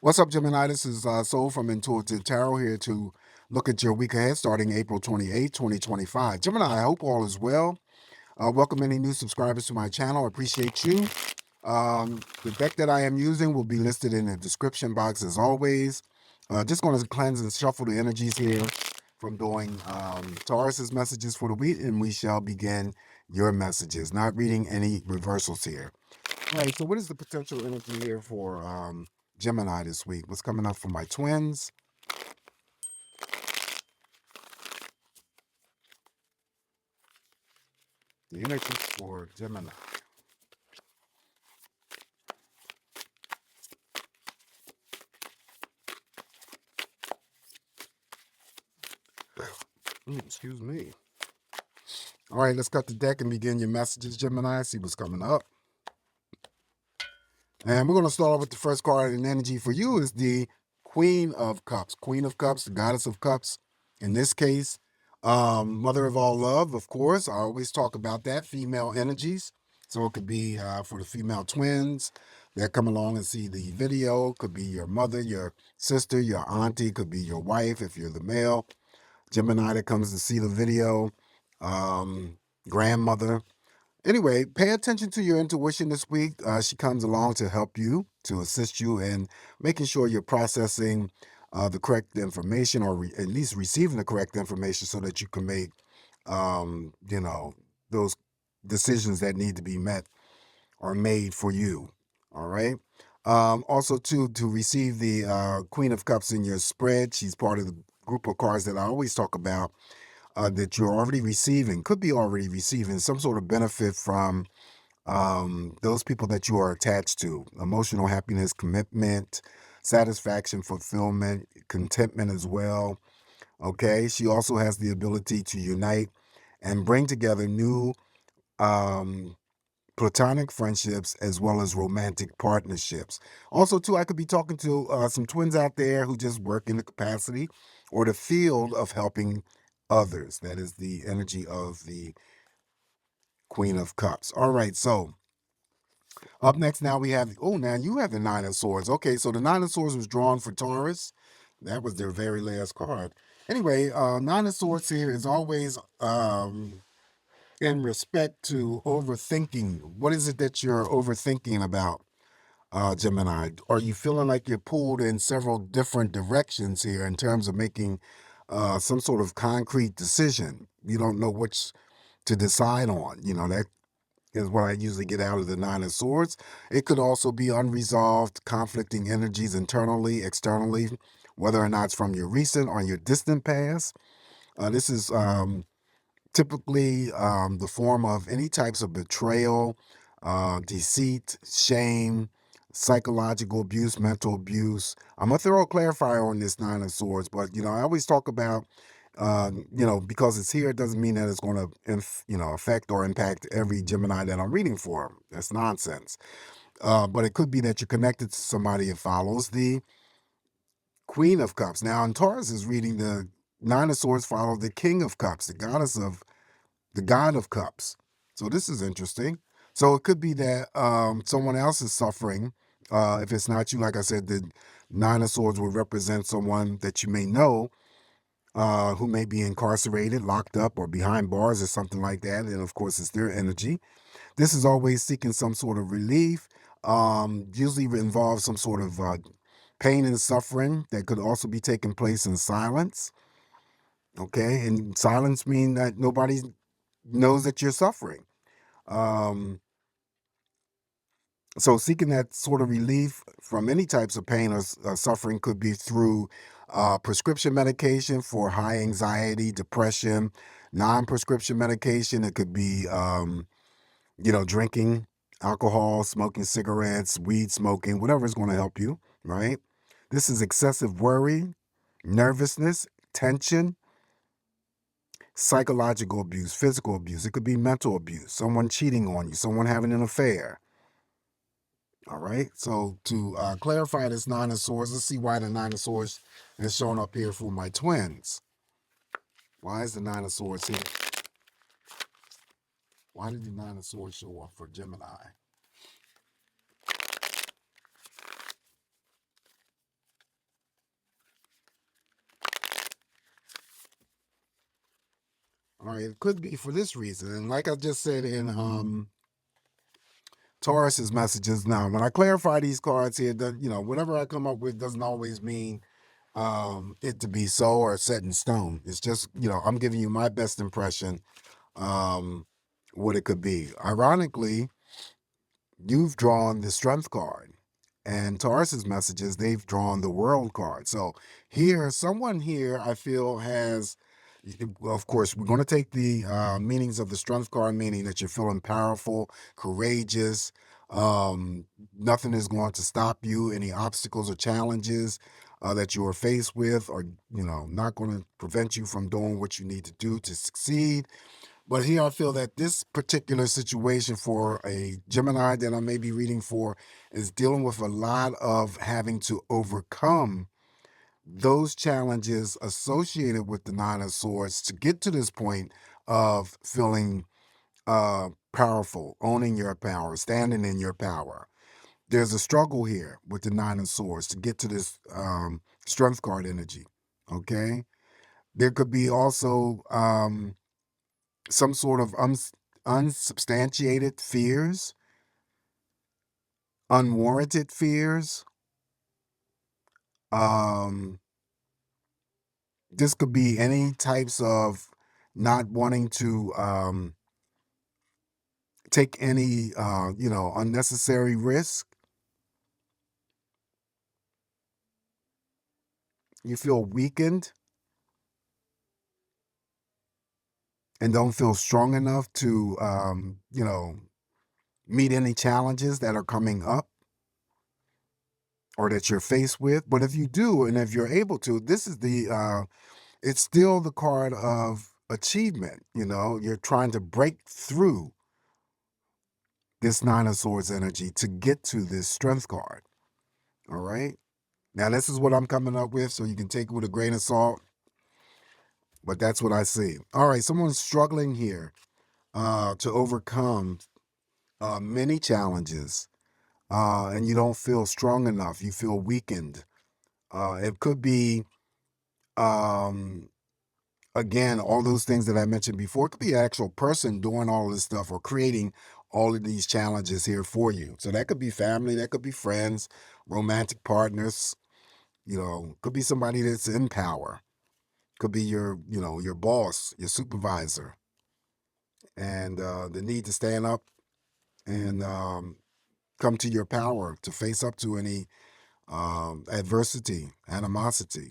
What's up, Gemini? This is Soul from Intuitive Tarot here to look at your week ahead starting April 28th, 2025. Gemini, I hope all is well. Welcome any new subscribers to my channel. I appreciate you. The deck that I am using will be listed in the description box as always. Just going to cleanse and shuffle the energies here from doing Taurus's messages for the week, and we shall begin your messages. Not reading any reversals here. All right, so what is the potential energy here for Gemini this week? What's coming up for my twins? The energy for Gemini. Excuse me. All right, let's cut the deck and begin your messages, Gemini. See what's coming up. And we're going to start off with the first card, and energy for you is the Queen of Cups. Queen of Cups, the Goddess of Cups. In this case, Mother of all love, of course. I always talk about that, female energies. So it could be for the female twins that come along and see the video. Could be your mother, your sister, your auntie. Could be your wife if you're the male. Gemini that comes to see the video. Grandmother. Anyway, pay attention to your intuition this week. She comes along to help you, to assist you in making sure you're processing the correct information, or at least receiving the correct information so that you can make, those decisions that need to be met or made for you. All right. Also, too, to receive the Queen of Cups in your spread, she's part of the group of cards that I always talk about that you're already receiving, could be already receiving some sort of benefit from those people that you are attached to. Emotional happiness, commitment, satisfaction, fulfillment, contentment as well. Okay. She also has the ability to unite and bring together new platonic friendships as well as romantic partnerships. Also, too, I could be talking to some twins out there who just work in the capacity or the field of helping others. That is the energy of the Queen of Cups. All right, so up next now we have, oh, now you have the Nine of Swords. Okay, so the Nine of Swords was drawn for Taurus. That was their very last card. Anyway, Nine of Swords here is always in respect to overthinking. What is it that you're overthinking about, Gemini? Are you feeling like you're pulled in several different directions here in terms of making some sort of concrete decision? You don't know which to decide on. That is what I usually get out of the Nine of Swords. It could also be unresolved, conflicting energies internally, externally, whether or not it's from your recent or your distant past. This is typically the form of any types of betrayal, deceit, shame, psychological abuse, mental abuse. I'm a thorough clarifier on this Nine of Swords, but I always talk about because it's here, it doesn't mean that it's going to affect or impact every Gemini that I'm reading for. That's nonsense. But it could be that you're connected to somebody that follows the Queen of Cups. Now, in Taurus is reading the Nine of Swords follow the King of Cups, the God of Cups. So this is interesting. So it could be that someone else is suffering. If it's not you, like I said, the Nine of Swords will represent someone that you may know who may be incarcerated, locked up, or behind bars or something like that. And of course, it's their energy. This is always seeking some sort of relief. Usually involves some sort of pain and suffering that could also be taking place in silence. Okay, and silence means that nobody knows that you're suffering. Um, so seeking that sort of relief from any types of pain or suffering could be through prescription medication for high anxiety, depression, non-prescription medication. It could be, drinking alcohol, smoking cigarettes, weed smoking, whatever is going to help you, right? This is excessive worry, nervousness, tension, psychological abuse, physical abuse. It could be mental abuse, someone cheating on you, someone having an affair. All right. So to clarify this Nine of Swords, let's see why the Nine of Swords is showing up here for my twins. Why is the Nine of Swords here? Why did the Nine of Swords show up for Gemini? All right, it could be for this reason. And like I just said in Taurus's messages, now when I clarify these cards here, that whatever I come up with doesn't always mean it to be so or set in stone. It's just, I'm giving you my best impression what it could be. Ironically, you've drawn the strength card, and Taurus's messages, they've drawn the world card. So here, someone here, I feel has, well, of course, we're going to take the meanings of the strength card, meaning that you're feeling powerful, courageous. Um, Nothing is going to stop you. Any obstacles or challenges that you are faced with are, not going to prevent you from doing what you need to do to succeed. But here I feel that this particular situation for a Gemini that I may be reading for is dealing with a lot of having to overcome those challenges associated with the Nine of Swords to get to this point of feeling powerful, owning your power, standing in your power. There's a struggle here with the Nine of Swords to get to this strength card energy. Okay. There could be also some sort of unsubstantiated fears, unwarranted fears. Um, this could be any types of not wanting to take any, unnecessary risk. You feel weakened and don't feel strong enough to, meet any challenges that are coming up or that you're faced with. But if you do, and if you're able to, this is it's still the card of achievement. You're trying to break through this Nine of Swords energy to get to this strength card. All right. Now, this is what I'm coming up with, so you can take it with a grain of salt, but that's what I see. All right. Someone's struggling here to overcome many challenges, and you don't feel strong enough. You feel weakened. It could be, um, again, all those things that I mentioned before. It could be an actual person doing all of this stuff or creating all of these challenges here for you. So that could be family, that could be friends, romantic partners, could be somebody that's in power, could be your boss, your supervisor, and the need to stand up and come to your power to face up to any adversity, animosity.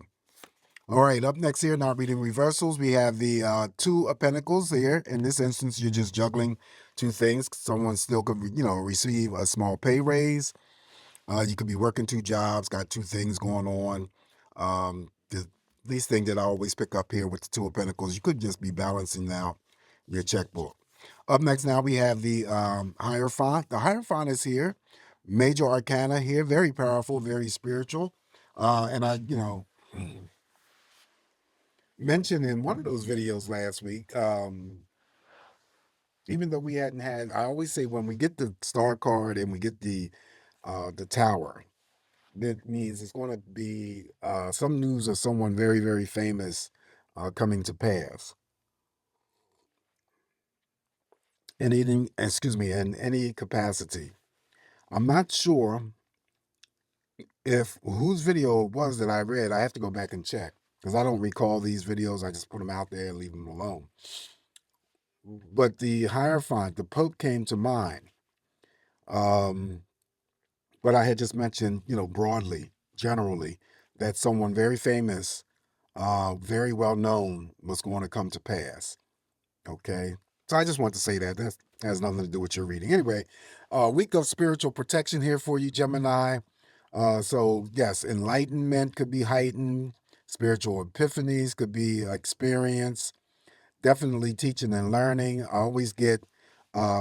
All right, up next here, now reading reversals, we have the Two of Pentacles here. In this instance, you're just juggling two things. Someone still could, receive a small pay raise. You could be working two jobs, got two things going on. The least thing that I always pick up here with the Two of Pentacles, you could just be balancing out your checkbook. Up next now, we have the Hierophant. The Hierophant is here. Major Arcana here, very powerful, very spiritual. And I, mentioned in one of those videos last week, even though we hadn't had, I always say when we get the star card and we get the tower, that means it's going to be some news of someone very, very famous coming to pass. In any, excuse me, in any capacity. I'm not sure if whose video it was that I read. I have to go back and check because I don't recall these videos. I just put them out there and leave them alone. But the Hierophant, the Pope came to mind. But I had just mentioned, broadly, generally, that someone very famous, very well known, was going to come to pass. Okay. So I just want to say that has nothing to do with your reading. Anyway, week of spiritual protection here for you, Gemini. So yes, enlightenment could be heightened. Spiritual epiphanies could be experience. Definitely teaching and learning. I always get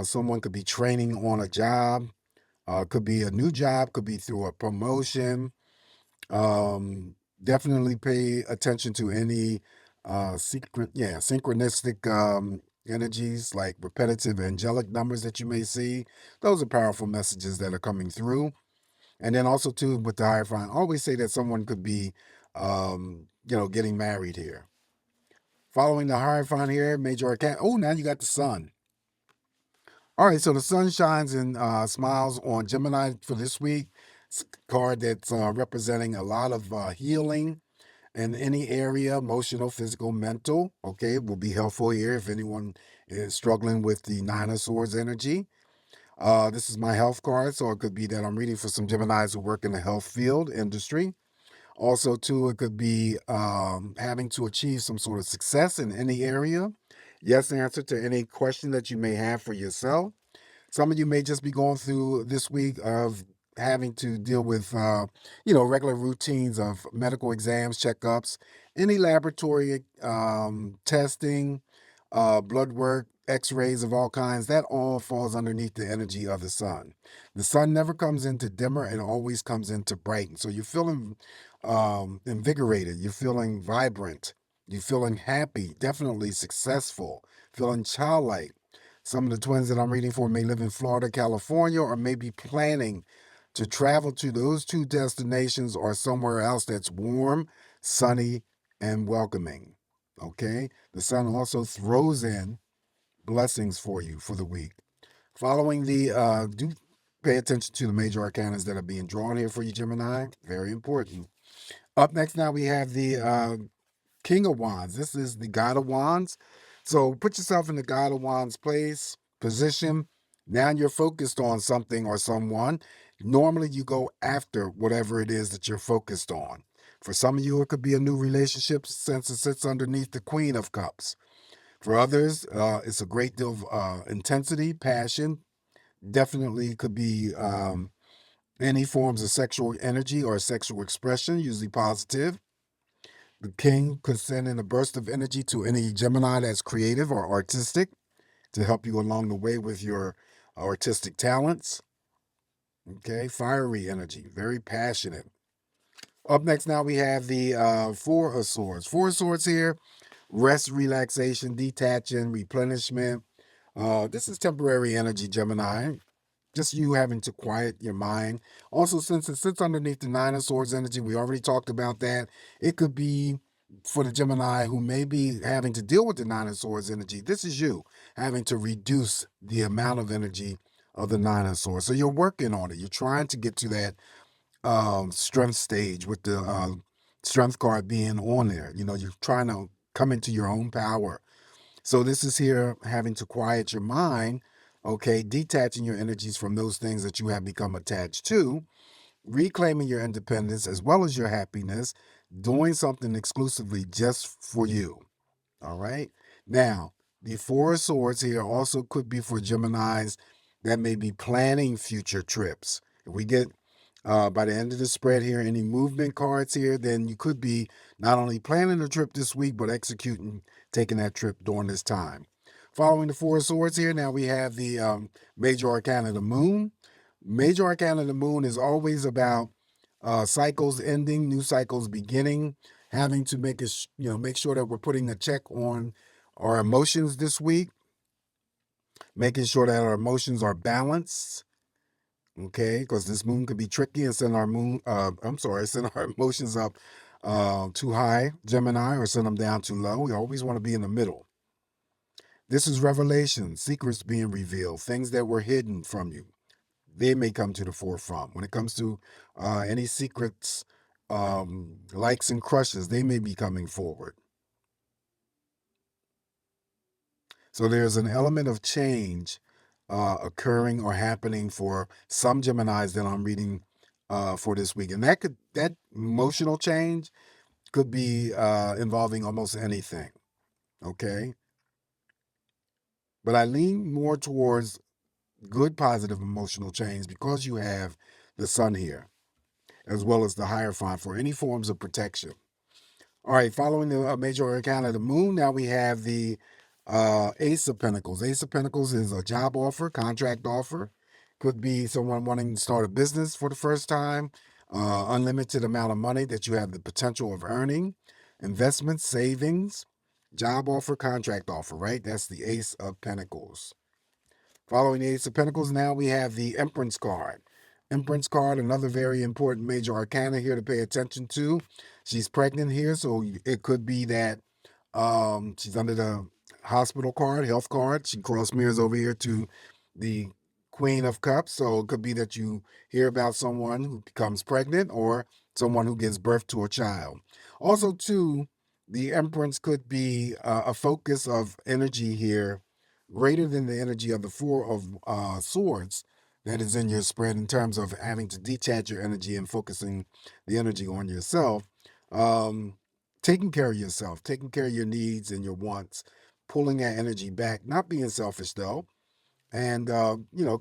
someone could be training on a job. Could be a new job. Could be through a promotion. Definitely pay attention to any synchronistic energies like repetitive angelic numbers that you may see. Those are powerful messages that are coming through. And then also too with the Hierophant, I always say that someone could be getting married here. Following the Hierophant here, major arcana. Oh, now you got the sun. All right, so the sun shines and smiles on Gemini for this week. It's a card that's representing a lot of healing in any area, emotional, physical, mental. Okay, it will be helpful here if anyone is struggling with the Nine of Swords energy. This is my health card, so it could be that I'm reading for some Geminis who work in the health field industry. Also, too, it could be having to achieve some sort of success in any area. Yes, answer to any question that you may have for yourself. Some of you may just be going through this week of having to deal with, regular routines of medical exams, checkups, any laboratory testing, blood work, x-rays of all kinds. That all falls underneath the energy of the sun. The sun never comes into dimmer, it always comes into brighten. So you're feeling invigorated, you're feeling vibrant, you're feeling happy, definitely successful, feeling childlike. Some of the twins that I'm reading for may live in Florida, California, or may be planning to travel to those two destinations or somewhere else that's warm, sunny, and welcoming. Okay? The sun also throws in blessings for you for the week. Following do pay attention to the major arcanas that are being drawn here for you, Gemini. Very important. Up next now we have the King of Wands. This is the God of Wands. So put yourself in the God of Wands position. Now you're focused on something or someone. Normally you go after whatever it is that you're focused on. For some of you, it could be a new relationship since it sits underneath the Queen of Cups. For others, it's a great deal of intensity, passion. Definitely could be any forms of sexual energy or sexual expression, usually positive. The king could send in a burst of energy to any Gemini that's creative or artistic to help you along the way with your artistic talents. Okay, fiery energy, very passionate. Up next now we have the Four of Swords. Four of Swords here, rest, relaxation, detaching, replenishment. This is temporary energy, Gemini. Just you having to quiet your mind. Also, since it sits underneath the Nine of Swords energy, we already talked about that. It could be for the Gemini who may be having to deal with the Nine of Swords energy. This is you having to reduce the amount of energy of the Nine of Swords. So you're working on it. You're trying to get to that strength stage with the strength card being on there. You know, you're trying to come into your own power. So this is here having to quiet your mind, okay, detaching your energies from those things that you have become attached to, reclaiming your independence as well as your happiness, doing something exclusively just for you. All right. Now, the Four of Swords here also could be for Geminis that may be planning future trips. If we get by the end of the spread here, any movement cards here, then you could be not only planning a trip this week, but executing, taking that trip during this time. Following the Four of Swords here, now we have the Major Arcana of the Moon. Major Arcana of the Moon is always about cycles ending, new cycles beginning, having to make sure that we're putting a check on our emotions this week, making sure that our emotions are balanced. Okay, because this moon could be tricky and send send our emotions up too high, Gemini, or send them down too low. We always want to be in the middle. This is revelation, secrets being revealed, things that were hidden from you. They may come to the forefront. When it comes to any secrets, likes and crushes, they may be coming forward. So there's an element of change occurring or happening for some Geminis that I'm reading for this week, and that emotional change could be involving almost anything. Okay, but I lean more towards good, positive emotional change because you have the sun here, as well as the Hierophant for any forms of protection. All right, following the major arcana of the moon, now we have the Ace of Pentacles. Ace of Pentacles is a job offer, contract offer. Could be someone wanting to start a business for the first time, unlimited amount of money that you have the potential of earning, investments, savings, job offer, contract offer, right? That's the Ace of Pentacles. Following the Ace of Pentacles, now we have the Empress card. Empress card, another very important major arcana here to pay attention to. She's pregnant here, so it could be that She's under the hospital card, health card. She cross mirrors over here to the Queen of Cups. So it could be that you hear about someone who becomes pregnant or someone who gives birth to a child. Also, too, the Empress could be a focus of energy here greater than the energy of the Four of Swords that is in your spread in terms of having to detach your energy and focusing the energy on yourself. Um, Taking care of yourself, taking care of your needs and your wants, pulling that energy back, not being selfish though, and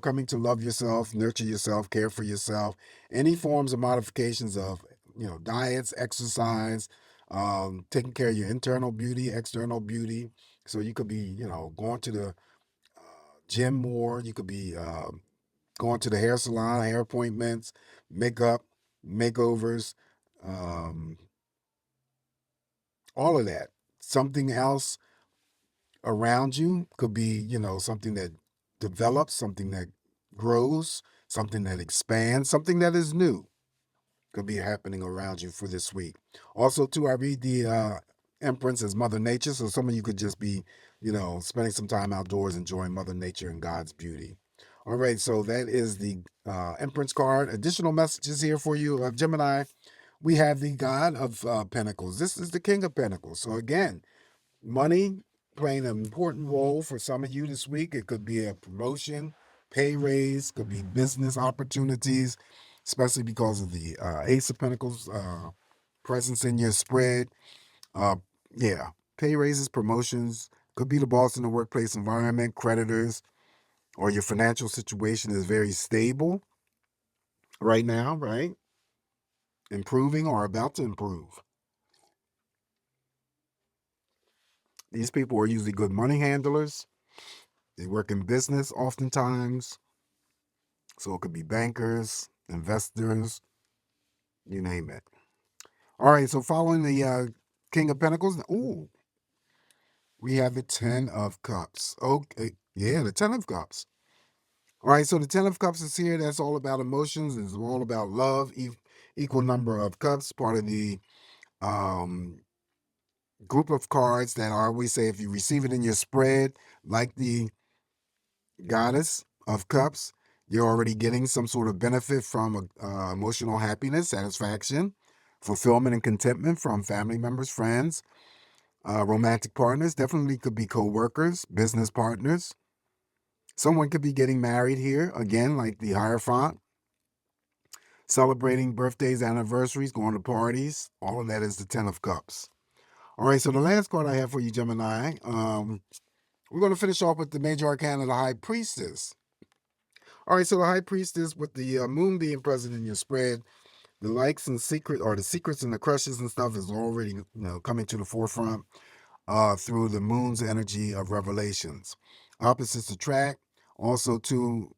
coming to love yourself, nurture yourself, care for yourself. Any forms of modifications of diets, exercise, taking care of your internal beauty, external beauty. So you could be going to the gym more. You could be going to the hair salon, hair appointments, makeup, makeovers, um, all of that. Something else around you could be, something that develops, something that grows, something that expands, something that is new could be happening around you for this week. Also, too, I read the Empress as Mother Nature, so some of you could just be, spending some time outdoors enjoying Mother Nature and God's beauty. All right, so that is the Empress card. Additional messages here for you, Gemini. We have the God of Pentacles. This is the King of Pentacles. So again, money playing an important role for some of you this week. It could be a promotion, pay raise, could be business opportunities, especially because of the Ace of Pentacles presence in your spread. Uh, yeah, pay raises, promotions, could be the boss in the workplace environment, creditors, or your financial situation is very stable right now, right? Improving or about to improve. These people are usually good money handlers. They work in business oftentimes. So it could be bankers, investors, you name it. All right, so following the King of Pentacles, ooh, we have the Ten of Cups. Okay, yeah, the Ten of Cups. All right, so the Ten of Cups is here. That's all about emotions. It's all about love. Equal number of cups. Part of the um, group of cards that I always say if you receive it in your spread, like the Goddess of Cups, you're already getting some sort of benefit from emotional happiness, satisfaction, fulfillment, and contentment from family members, friends, romantic partners. Definitely could be co-workers, business partners. Someone could be getting married here, again, like the Hierophant, celebrating birthdays, anniversaries, going to parties. All of that is the Ten of Cups. All right, so the last card I have for you, Gemini, we're going to finish off with the major arcana of the High Priestess. All right, so the High Priestess with the moon being present in your spread, the likes and secret or the secrets and the crushes and stuff is already coming to the forefront through the moon's energy of revelations. Opposites attract, also to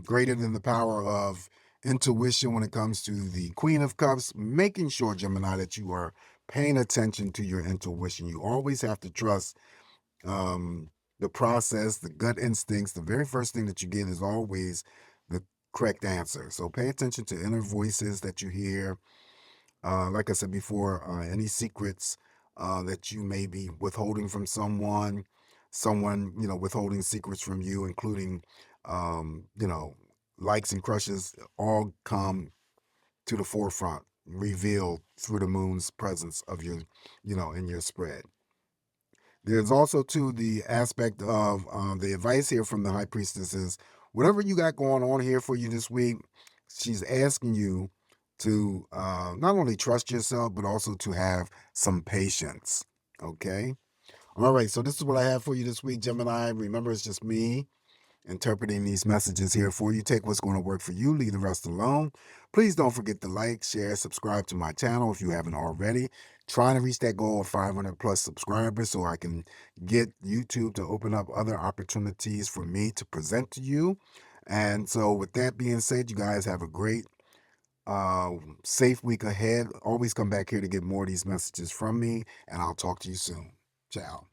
greater than the power of intuition when it comes to the Queen of Cups, making sure, Gemini, that you are paying attention to your intuition. You always have to trust um, the process, the gut instincts. The very first thing that you get is always the correct answer. So pay attention to inner voices that you hear. Like I said before, any secrets that you may be withholding from someone, withholding secrets from you, including, likes and crushes, all come to the forefront, revealed through the moon's presence of your, in your spread. There's also too the aspect of the advice here from the high priestess is whatever you got going on here for you this week, she's asking you to not only trust yourself but also to have some patience. Okay. All right. So this is what I have for you this week, Gemini. Remember, it's just me interpreting these messages here for you. Take what's going to work for you, leave the rest alone. Please don't forget to like, share, subscribe to my channel if you haven't already. Trying to reach that goal of 500 plus subscribers so I can get YouTube to open up other opportunities for me to present to you. And so with that being said, you guys have a great safe week ahead. Always come back here to get more of these messages from me, and I'll talk to you soon. Ciao.